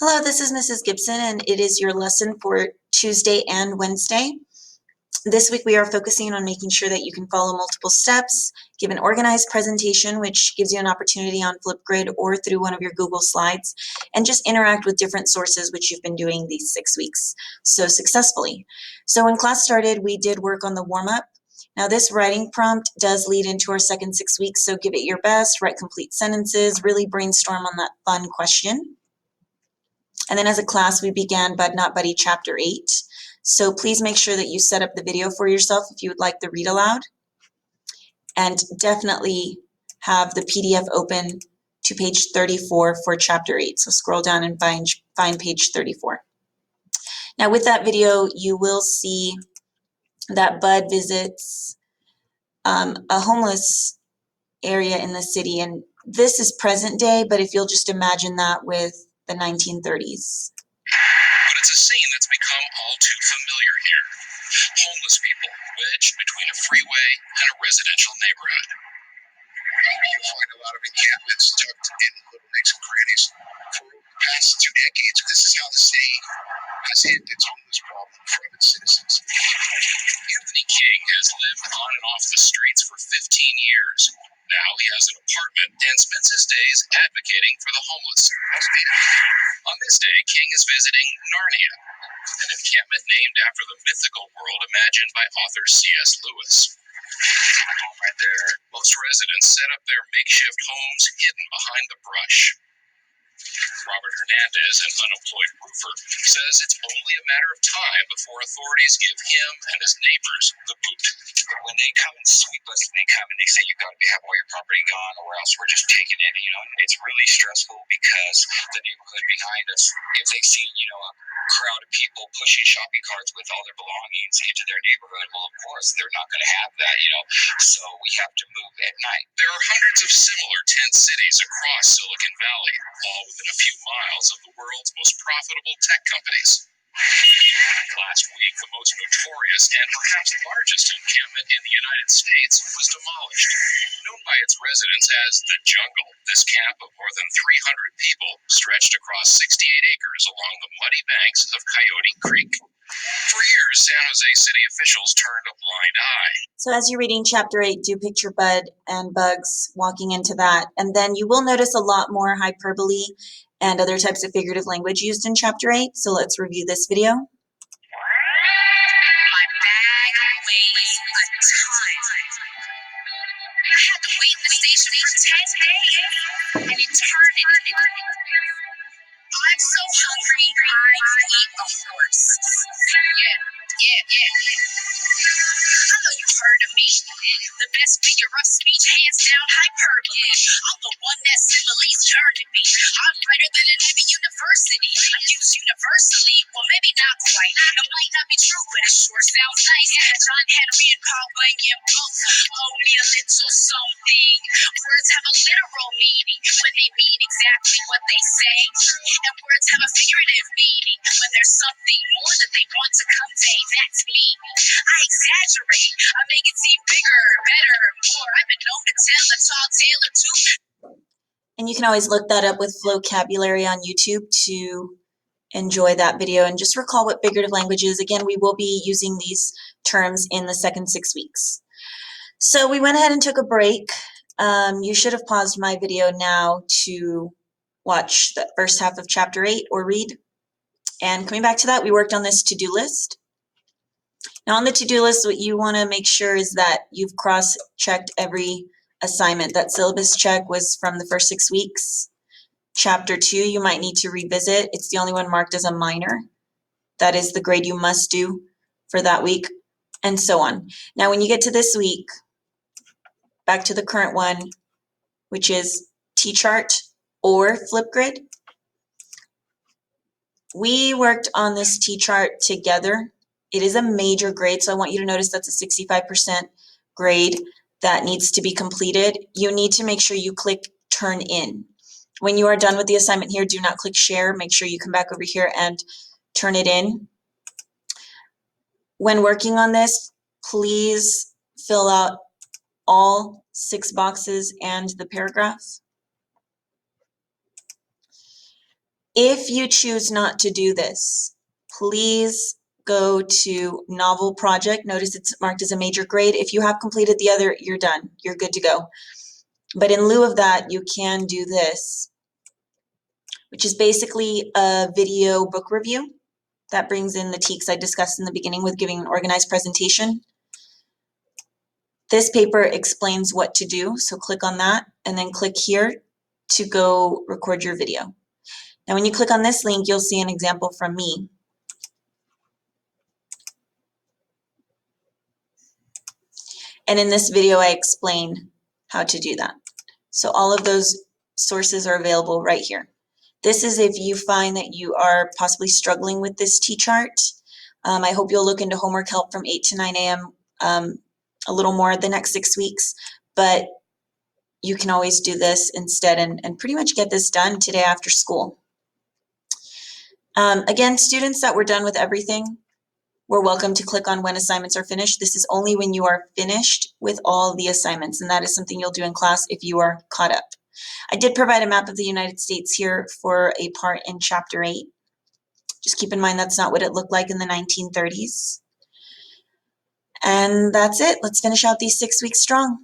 Hello, this is Mrs. Gibson, and it is your lesson for Tuesday and Wednesday. This week we are focusing on making sure that you can follow multiple steps, give an organized presentation, which gives you an opportunity on Flipgrid or through one of your Google Slides, and just interact with different sources, which you've been doing these 6 weeks so successfully. So when class started, we did work on the warm-up. Now this writing prompt does lead into our second 6 weeks, so give it your best, write complete sentences, really brainstorm on that fun question. And then as a class, we began Bud Not Buddy Chapter 8. So please make sure that you set up the video for yourself if you would like the read aloud. And definitely have the PDF open to page 34 for Chapter 8. So scroll down and find page 34. Now with that video, you will see that Bud visits a homeless area in the city. And this is present day, but if you'll just imagine that with the 1930s. But it's a scene that's become all too familiar here. Homeless people wedged between a freeway and a residential neighborhood. You find a lot of encampments tucked in little nooks and crannies. For the past 2 decades, this is how the city has handled its homeless problem from its citizens. Anthony King has lived on and off the streets for 15 years. Now he has an apartment and spends his days advocating for the homeless. On this day, King is visiting Narnia, an encampment named after the mythical world imagined by author C.S. Lewis. Right there. Most residents set up their makeshift homes hidden behind the brush. Robert Hernandez, an unemployed roofer, says it's only a matter of time before authorities give him and his neighbors the boot. When they come and sweep us, they come and they say you've got to have all your property gone or else we're just taking it, It's really stressful because the neighborhood behind us, if they see, a crowd of people pushing shopping carts with all their belongings into their neighborhood, well, of course, they're not going to have that, so we have to move at night. There are hundreds of similar tent cities across Silicon Valley, all within a few miles of the world's most profitable tech companies. Last week, the most notorious and perhaps largest encampment in the United States was demolished. Known by its residents as the Jungle, this camp of more than 300 people stretched across 68 acres along the muddy banks of Coyote Creek. For years, San Jose city officials turned a blind eye. So as you're reading Chapter 8, do picture Bud and Bugs walking into that. And then you will notice a lot more hyperbole and other types of figurative language used in Chapter 8. So let's review this video. My bag weighs a ton. I had to wait in the station for 10 days, an eternity. I'm so hungry, I eat a horse. Yeah. I know you've heard of me. The best figure of speech, hands down hyperbole. I'm the one that similes yearn to be. I'm brighter than an Ivy University. I use universally, well maybe not quite. It might not be true, but it sure sounds nice. John Henry and Paul Bunyan both owe me a little something. Words have a literal meaning when they mean exactly what they say. And words have a figurative meaning when there's something more that they want to convey. That's me. I exaggerate. I make it seem bigger, better, more. I've been known to tell a tall tale or two. And you can always look that up with vocabulary on YouTube to enjoy that video and just recall what figurative language is. Again, we will be using these terms in the second 6 weeks. So we went ahead and took a break. You should have paused my video now to watch the first half of Chapter 8 or read. And coming back to that, we worked on this to-do list. Now on the to-do list, what you want to make sure is that you've cross-checked every assignment. That syllabus check was from the first 6 weeks. Chapter 2, you might need to revisit. It's the only one marked as a minor. That is the grade you must do for that week, and so on. Now when you get to this week, back to the current one, which is T-chart or Flipgrid. We worked on this T-chart together. It is a major grade, so I want you to notice that's a 65% grade that needs to be completed. You need to make sure you click Turn In. When you are done with the assignment here, do not click Share. Make sure you come back over here and turn it in. When working on this, please fill out all 6 boxes and the paragraph. If you choose not to do this, please go to novel project. Notice it's marked as a major grade. If you have completed the other, you're done. You're good to go. But in lieu of that, you can do this, which is basically a video book review. That brings in the teaks I discussed in the beginning with giving an organized presentation. This paper explains what to do, so click on that and then click here to go record your video. Now when you click on this link, you'll see an example from me. And in this video, I explain how to do that. So all of those sources are available right here. This is if you find that you are possibly struggling with this T-chart. I hope you'll look into homework help from 8 to 9 a.m. A little more the next 6 weeks, but you can always do this instead and pretty much get this done today after school. Again, students that were done with everything, we're welcome to click on when assignments are finished. This is only when you are finished with all the assignments, and that is something you'll do in class if you are caught up. I did provide a map of the United States here for a part in Chapter 8. Just keep in mind that's not what it looked like in the 1930s. And that's it. Let's finish out these 6 weeks strong.